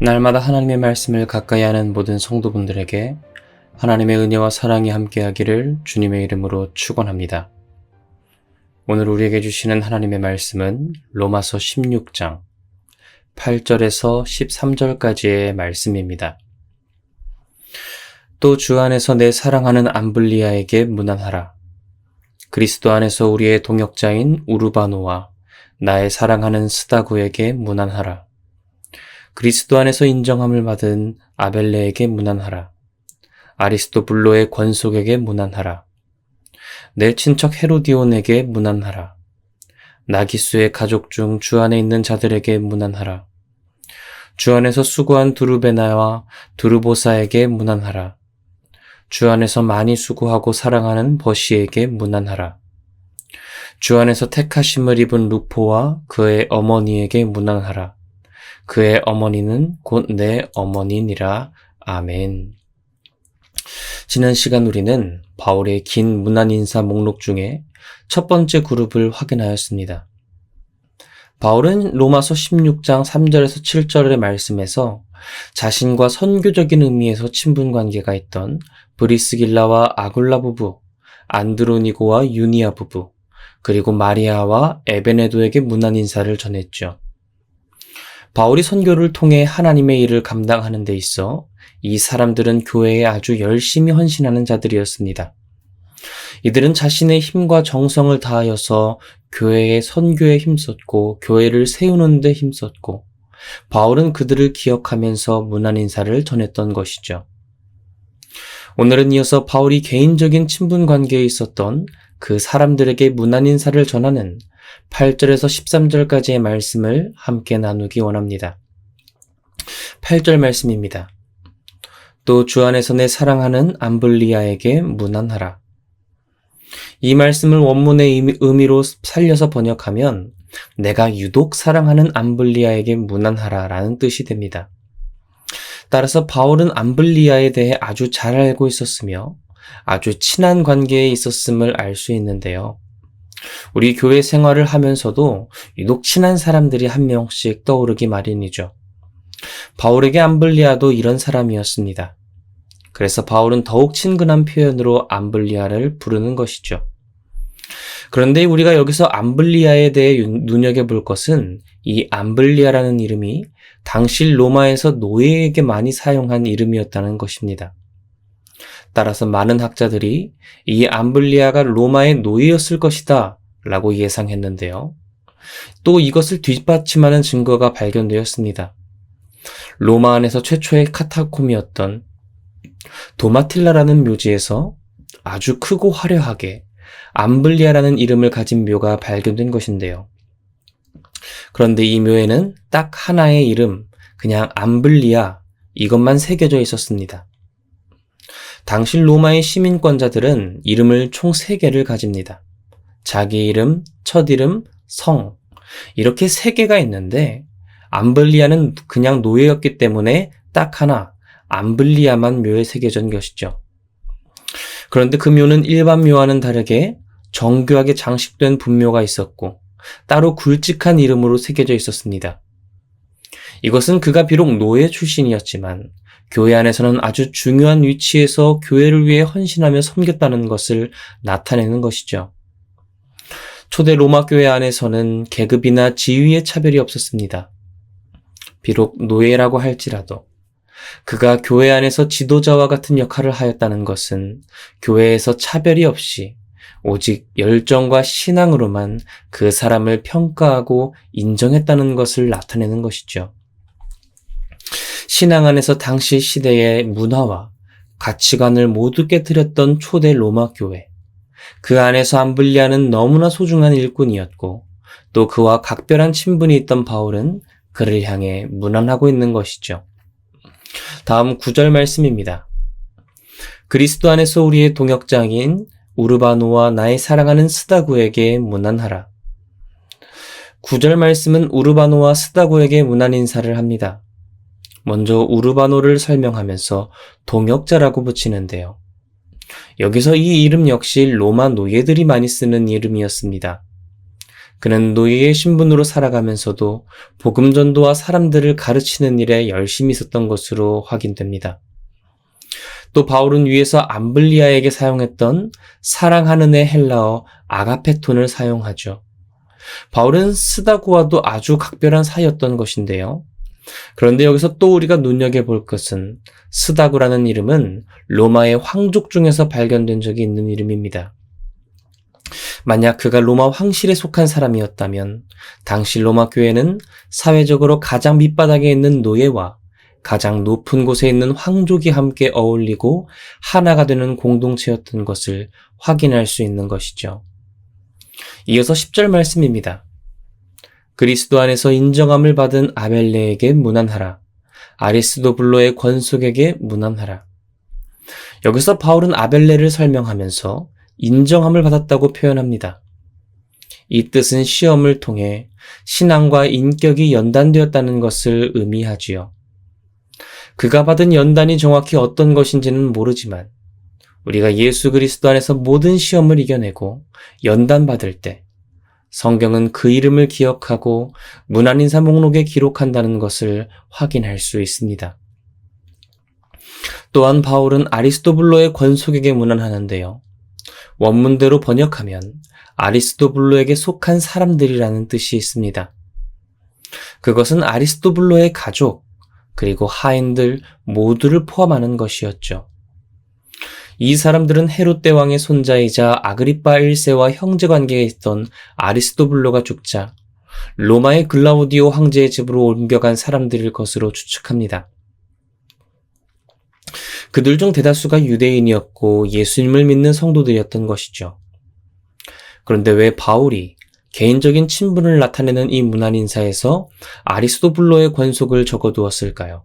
날마다 하나님의 말씀을 가까이 하는 모든 성도분들에게 하나님의 은혜와 사랑이 함께하기를 주님의 이름으로 축원합니다. 오늘 우리에게 주시는 하나님의 말씀은 로마서 16장 8절에서 13절까지의 말씀입니다. 또 주 안에서 내 사랑하는 암블리아에게 문안하라. 그리스도 안에서 우리의 동역자인 우르바노와 나의 사랑하는 스다구에게 문안하라. 그리스도 안에서 인정함을 받은 아벨레에게 문안하라. 아리스토블로의 권속에게 문안하라. 내 친척 헤로디온에게 문안하라. 나기수의 가족 중 주 안에 있는 자들에게 문안하라. 주 안에서 수고한 두르베나와 두르보사에게 문안하라. 주 안에서 많이 수고하고 사랑하는 버시에게 문안하라. 주 안에서 택하심을 입은 루포와 그의 어머니에게 문안하라. 그의 어머니는 곧 내 어머니니라. 아멘. 지난 시간 우리는 바울의 긴 문안 인사 목록 중에 첫 번째 그룹을 확인하였습니다. 바울은 로마서 16장 3절에서 7절의 말씀에서 자신과 선교적인 의미에서 친분 관계가 있던 브리스길라와 아굴라 부부, 안드로니고와 유니아 부부, 그리고 마리아와 에베네도에게 문안 인사를 전했죠. 바울이 선교를 통해 하나님의 일을 감당하는 데 있어 이 사람들은 교회에 아주 열심히 헌신하는 자들이었습니다. 이들은 자신의 힘과 정성을 다하여서 교회의 선교에 힘썼고 교회를 세우는 데 힘썼고 바울은 그들을 기억하면서 문안 인사를 전했던 것이죠. 오늘은 이어서 바울이 개인적인 친분 관계에 있었던 그 사람들에게 문안 인사를 전하는 8절에서 13절까지의 말씀을 함께 나누기 원합니다. 8절 말씀입니다. 또 주 안에서 내 사랑하는 암블리아에게 문안하라. 이 말씀을 원문의 의미로 살려서 번역하면 내가 유독 사랑하는 암블리아에게 문안하라 라는 뜻이 됩니다. 따라서 바울은 암블리아에 대해 아주 잘 알고 있었으며 아주 친한 관계에 있었음을 알 수 있는데요. 우리 교회 생활을 하면서도 유독 친한 사람들이 한 명씩 떠오르기 마련이죠. 바울에게 암블리아도 이런 사람이었습니다. 그래서 바울은 더욱 친근한 표현으로 암블리아를 부르는 것이죠. 그런데 우리가 여기서 암블리아에 대해 눈여겨볼 것은 이 암블리아라는 이름이 당시 로마에서 노예에게 많이 사용한 이름이었다는 것입니다. 따라서 많은 학자들이 이 암블리아가 로마의 노예였을 것이다 라고 예상했는데요. 또 이것을 뒷받침하는 증거가 발견되었습니다. 로마 안에서 최초의 카타콤이었던 도마틸라라는 묘지에서 아주 크고 화려하게 암블리아라는 이름을 가진 묘가 발견된 것인데요. 그런데 이 묘에는 딱 하나의 이름, 그냥 암블리아 이것만 새겨져 있었습니다. 당시 로마의 시민권자들은 이름을 총 3개를 가집니다. 자기 이름, 첫 이름, 성 이렇게 3개가 있는데 암블리아는 그냥 노예였기 때문에 딱 하나 암블리아만 묘에 새겨진 것이죠. 그런데 그 묘는 일반 묘와는 다르게 정교하게 장식된 분묘가 있었고 따로 굵직한 이름으로 새겨져 있었습니다. 이것은 그가 비록 노예 출신이었지만 교회 안에서는 아주 중요한 위치에서 교회를 위해 헌신하며 섬겼다는 것을 나타내는 것이죠. 초대 로마 교회 안에서는 계급이나 지위의 차별이 없었습니다. 비록 노예라고 할지라도 그가 교회 안에서 지도자와 같은 역할을 하였다는 것은 교회에서 차별이 없이 오직 열정과 신앙으로만 그 사람을 평가하고 인정했다는 것을 나타내는 것이죠. 신앙 안에서 당시 시대의 문화와 가치관을 모두 깨뜨렸던 초대 로마 교회. 그 안에서 암블리아는 너무나 소중한 일꾼이었고 또 그와 각별한 친분이 있던 바울은 그를 향해 문안하고 있는 것이죠. 다음 9절 말씀입니다. 그리스도 안에서 우리의 동역자인 우르바노와 나의 사랑하는 스다구에게 문안하라. 9절 말씀은 우르바노와 스다구에게 문안 인사를 합니다. 먼저 우르바노를 설명하면서 동역자라고 붙이는데요. 여기서 이 이름 역시 로마 노예들이 많이 쓰는 이름이었습니다. 그는 노예의 신분으로 살아가면서도 복음 전도와 사람들을 가르치는 일에 열심히 있었던 것으로 확인됩니다. 또 바울은 위에서 암블리아에게 사용했던 사랑하는의 헬라어 아가페톤을 사용하죠. 바울은 스다구와도 아주 각별한 사이였던 것인데요. 그런데 여기서 또 우리가 눈여겨볼 것은 스다구라는 이름은 로마의 황족 중에서 발견된 적이 있는 이름입니다. 만약 그가 로마 황실에 속한 사람이었다면 당시 로마 교회는 사회적으로 가장 밑바닥에 있는 노예와 가장 높은 곳에 있는 황족이 함께 어울리고 하나가 되는 공동체였던 것을 확인할 수 있는 것이죠. 이어서 10절 말씀입니다. 그리스도 안에서 인정함을 받은 아벨레에게 문안하라. 아리스도블로의 권속에게 문안하라. 여기서 바울은 아벨레를 설명하면서 인정함을 받았다고 표현합니다. 이 뜻은 시험을 통해 신앙과 인격이 연단되었다는 것을 의미하지요. 그가 받은 연단이 정확히 어떤 것인지는 모르지만 우리가 예수 그리스도 안에서 모든 시험을 이겨내고 연단받을 때 성경은 그 이름을 기억하고 문안인사 목록에 기록한다는 것을 확인할 수 있습니다. 또한 바울은 아리스토블로의 권속에게 문안하는데요. 원문대로 번역하면 아리스토블로에게 속한 사람들이라는 뜻이 있습니다. 그것은 아리스토블로의 가족, 그리고 하인들 모두를 포함하는 것이었죠. 이 사람들은 헤롯 대왕의 손자이자 아그리파 1세와 형제관계에 있던 아리스토블로가 죽자 로마의 글라우디오 황제의 집으로 옮겨간 사람들일 것으로 추측합니다. 그들 중 대다수가 유대인이었고 예수님을 믿는 성도들이었던 것이죠. 그런데 왜 바울이 개인적인 친분을 나타내는 이 문안인사에서 아리스토블로의 권속을 적어두었을까요?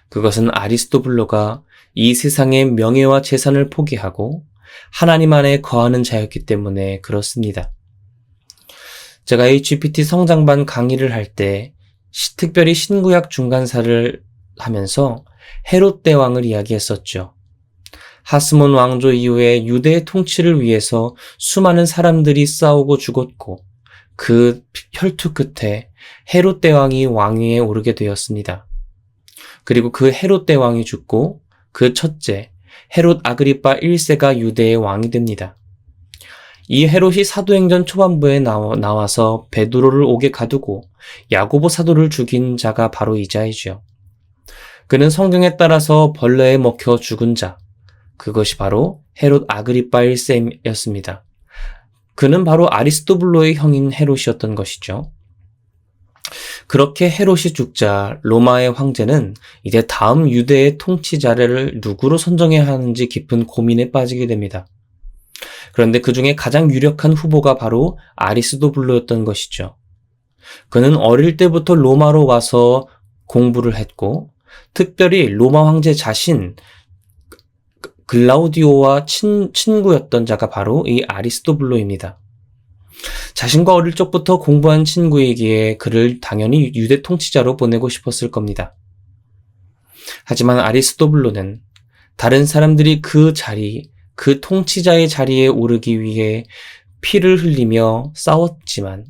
그것은 아리스토블로가 이 세상의 명예와 재산을 포기하고 하나님 안에 거하는 자였기 때문에 그렇습니다. 제가 HPT 성장반 강의를 할 때 특별히 신구약 중간사를 하면서 헤롯 대왕을 이야기했었죠. 하스몬 왕조 이후에 유대의 통치를 위해서 수많은 사람들이 싸우고 죽었고 그 혈투 끝에 헤롯 대왕이 왕위에 오르게 되었습니다. 그리고 그 헤롯 대왕이 죽고 그 첫째 헤롯 아그리파 1세가 유대의 왕이 됩니다. 이 헤롯이 사도행전 초반부에 나와서 베드로를 옥에 가두고 야고보 사도를 죽인 자가 바로 이 자이죠. 그는 성경에 따라서 벌레에 먹혀 죽은 자, 그것이 바로 헤롯 아그리파 1세였습니다. 그는 바로 아리스토블로의 형인 헤롯이었던 것이죠. 그렇게 헤롯이 죽자 로마의 황제는 이제 다음 유대의 통치자를 누구로 선정해야 하는지 깊은 고민에 빠지게 됩니다. 그런데 그 중에 가장 유력한 후보가 바로 아리스토블로였던 것이죠. 그는 어릴 때부터 로마로 와서 공부를 했고 특별히 로마 황제 자신 글라우디오와 친구였던 자가 바로 이 아리스토블로입니다. 자신과 어릴 적부터 공부한 친구이기에 그를 당연히 유대 통치자로 보내고 싶었을 겁니다. 하지만 아리스토블로는 다른 사람들이 그 통치자의 자리에 오르기 위해 피를 흘리며 싸웠지만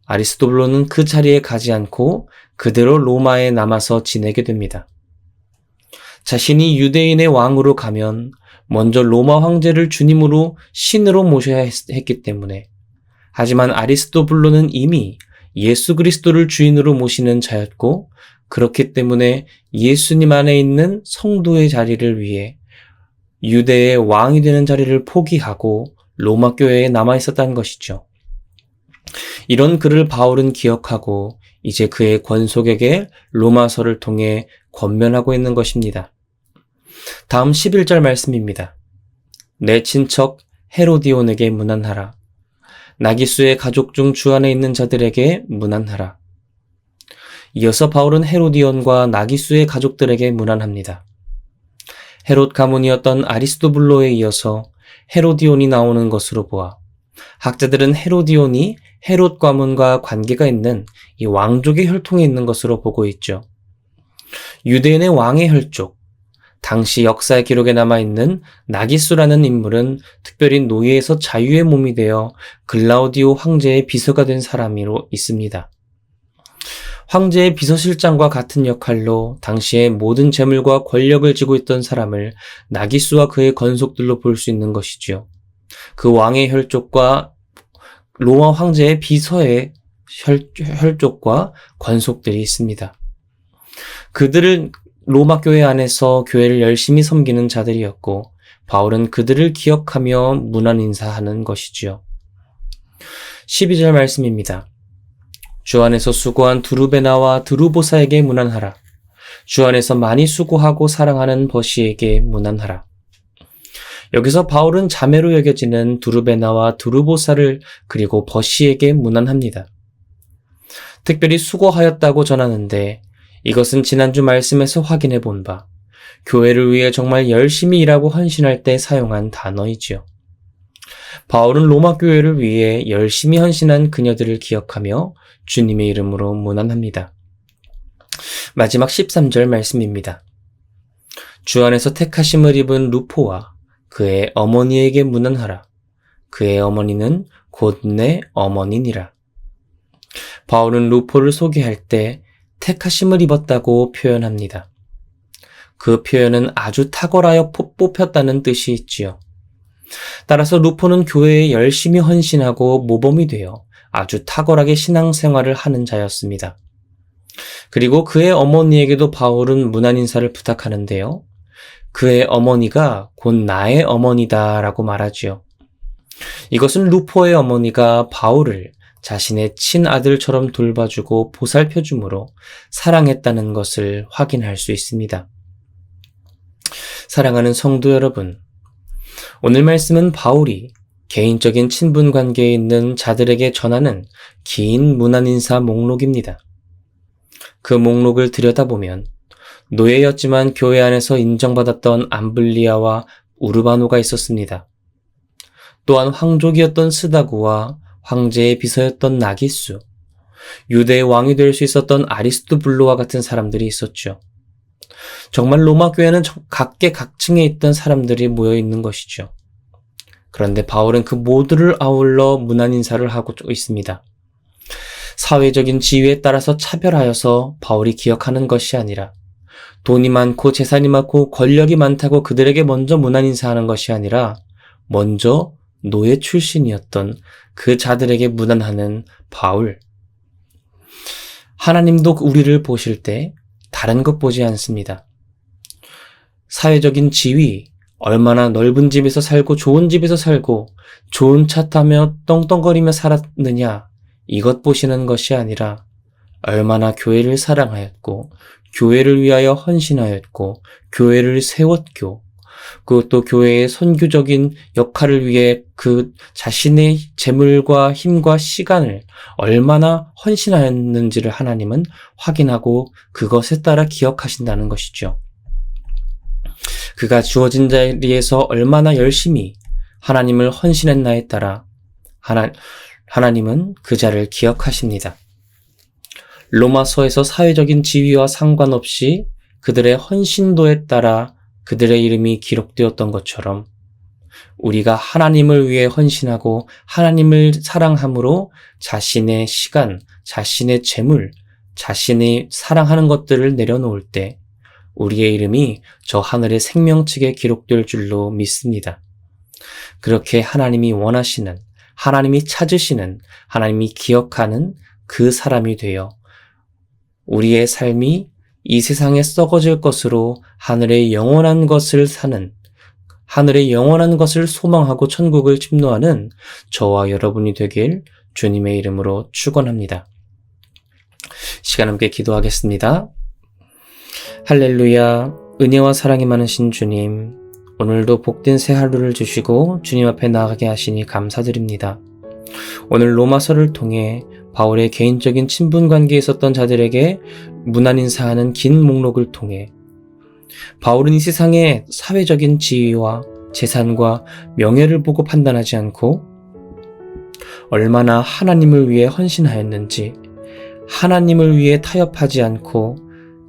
아리스토블로는 그 자리에 가지 않고 그대로 로마에 남아서 지내게 됩니다. 자신이 유대인의 왕으로 가면 먼저 로마 황제를 주님으로 신으로 모셔야 했기 때문에 하지만 아리스토블로는 이미 예수 그리스도를 주인으로 모시는 자였고 그렇기 때문에 예수님 안에 있는 성도의 자리를 위해 유대의 왕이 되는 자리를 포기하고 로마 교회에 남아 있었다는 것이죠. 이런 그를 바울은 기억하고 이제 그의 권속에게 로마서를 통해 권면하고 있는 것입니다. 다음 11절 말씀입니다. 내 친척 헤로디온에게 문안하라. 나기수의 가족 중 주 안에 있는 자들에게 문안하라. 이어서 바울은 헤로디온과 나기수의 가족들에게 문안합니다. 헤롯 가문이었던 아리스토블로에 이어서 헤로디온이 나오는 것으로 보아 학자들은 헤로디온이 헤롯 가문과 관계가 있는 이 왕족의 혈통에 있는 것으로 보고 있죠. 유대인의 왕의 혈족, 당시 역사의 기록에 남아있는 나기수라는 인물은 특별히 노예에서 자유의 몸이 되어 글라우디오 황제의 비서가 된 사람으로 있습니다. 황제의 비서실장과 같은 역할로 당시의 모든 재물과 권력을 쥐고 있던 사람을 나기수와 그의 건속들로 볼 수 있는 것이지요. 그 왕의 혈족과 로마 황제의 비서의 혈족과 권속들이 있습니다. 그들은 로마 교회 안에서 교회를 열심히 섬기는 자들이었고 바울은 그들을 기억하며 문안 인사하는 것이지요. 12절 말씀입니다. 주 안에서 수고한 두루베나와 드루보사에게 문안하라. 주 안에서 많이 수고하고 사랑하는 버시에게 문안하라. 여기서 바울은 자매로 여겨지는 두루베나와 드루보사를 그리고 버시에게 문안합니다. 특별히 수고하였다고 전하는데 이것은 지난주 말씀에서 확인해 본 바, 교회를 위해 정말 열심히 일하고 헌신할 때 사용한 단어이지요. 바울은 로마 교회를 위해 열심히 헌신한 그녀들을 기억하며 주님의 이름으로 문안합니다. 마지막 13절 말씀입니다. 주 안에서 택하심을 입은 루포와 그의 어머니에게 문안하라. 그의 어머니는 곧 내 어머니니라. 바울은 루포를 소개할 때 택하심을 입었다고 표현합니다. 그 표현은 아주 탁월하여 뽑혔다는 뜻이 있지요. 따라서 루포는 교회에 열심히 헌신하고 모범이 되어 아주 탁월하게 신앙생활을 하는 자였습니다. 그리고 그의 어머니에게도 바울은 문안 인사를 부탁하는데요. 그의 어머니가 곧 나의 어머니다 라고 말하지요. 이것은 루포의 어머니가 바울을 자신의 친아들처럼 돌봐주고 보살펴줌으로 사랑했다는 것을 확인할 수 있습니다. 사랑하는 성도 여러분, 오늘 말씀은 바울이 개인적인 친분 관계에 있는 자들에게 전하는 긴 문안 인사 목록입니다. 그 목록을 들여다보면 노예였지만 교회 안에서 인정받았던 암블리아와 우르바노가 있었습니다. 또한 황족이었던 스다구와 황제의 비서였던 나기수, 유대의 왕이 될 수 있었던 아리스토블로와 같은 사람들이 있었죠. 정말 로마 교회는 각계각층에 있던 사람들이 모여 있는 것이죠. 그런데 바울은 그 모두를 아울러 문안 인사를 하고 있습니다. 사회적인 지위에 따라서 차별하여서 바울이 기억하는 것이 아니라 돈이 많고 재산이 많고 권력이 많다고 그들에게 먼저 문안 인사하는 것이 아니라 먼저 노예 출신이었던 그 자들에게 문안하는 바울. 하나님도 우리를 보실 때 다른 것 보지 않습니다. 사회적인 지위, 얼마나 넓은 집에서 살고 좋은 집에서 살고 좋은 차 타며 떵떵거리며 살았느냐, 이것 보시는 것이 아니라 얼마나 교회를 사랑하였고 교회를 위하여 헌신하였고 교회를 세웠고 그것도 교회의 선교적인 역할을 위해 그 자신의 재물과 힘과 시간을 얼마나 헌신하였는지를 하나님은 확인하고 그것에 따라 기억하신다는 것이죠. 그가 주어진 자리에서 얼마나 열심히 하나님을 헌신했나에 따라 하나님은 그 자를 기억하십니다. 로마서에서 사회적인 지위와 상관없이 그들의 헌신도에 따라 그들의 이름이 기록되었던 것처럼 우리가 하나님을 위해 헌신하고 하나님을 사랑함으로 자신의 시간, 자신의 재물, 자신이 사랑하는 것들을 내려놓을 때 우리의 이름이 저 하늘의 생명책에 기록될 줄로 믿습니다. 그렇게 하나님이 원하시는, 하나님이 찾으시는, 하나님이 기억하는 그 사람이 되어 우리의 삶이 이 세상에 썩어질 것으로 하늘의 영원한 것을 사는, 하늘의 영원한 것을 소망하고 천국을 침노하는 저와 여러분이 되길 주님의 이름으로 축원합니다. 시간 함께 기도하겠습니다. 할렐루야, 은혜와 사랑이 많으신 주님, 오늘도 복된 새 하루를 주시고 주님 앞에 나아가게 하시니 감사드립니다. 오늘 로마서를 통해 바울의 개인적인 친분 관계에 있었던 자들에게 문안 인사하는 긴 목록을 통해 바울은 이 세상의 사회적인 지위와 재산과 명예를 보고 판단하지 않고 얼마나 하나님을 위해 헌신하였는지, 하나님을 위해 타협하지 않고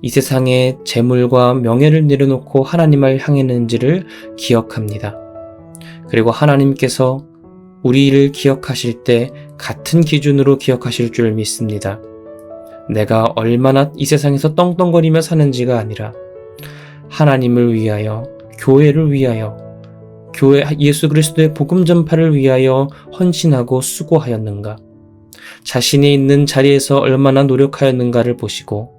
이 세상에 재물과 명예를 내려놓고 하나님을 향했는지를 기억합니다. 그리고 하나님께서 우리를 기억하실 때 같은 기준으로 기억하실 줄 믿습니다. 내가 얼마나 이 세상에서 떵떵거리며 사는지가 아니라 하나님을 위하여, 교회를 위하여, 예수 그리스도의 복음 전파를 위하여 헌신하고 수고하였는가, 자신이 있는 자리에서 얼마나 노력하였는가를 보시고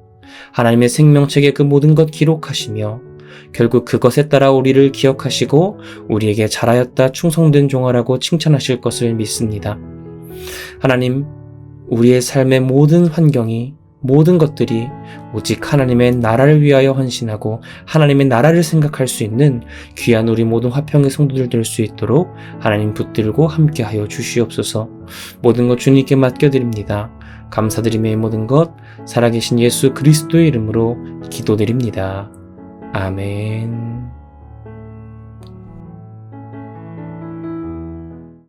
하나님의 생명책에 그 모든 것 기록하시며 결국 그것에 따라 우리를 기억하시고 우리에게 잘하였다 충성된 종아라고 칭찬하실 것을 믿습니다. 하나님, 우리의 삶의 모든 환경이, 모든 것들이 오직 하나님의 나라를 위하여 헌신하고 하나님의 나라를 생각할 수 있는 귀한 우리 모든 화평의 성도들 될 수 있도록 하나님 붙들고 함께하여 주시옵소서. 모든 것 주님께 맡겨드립니다. 감사드리며 이 모든 것 살아계신 예수 그리스도의 이름으로 기도드립니다. 아멘.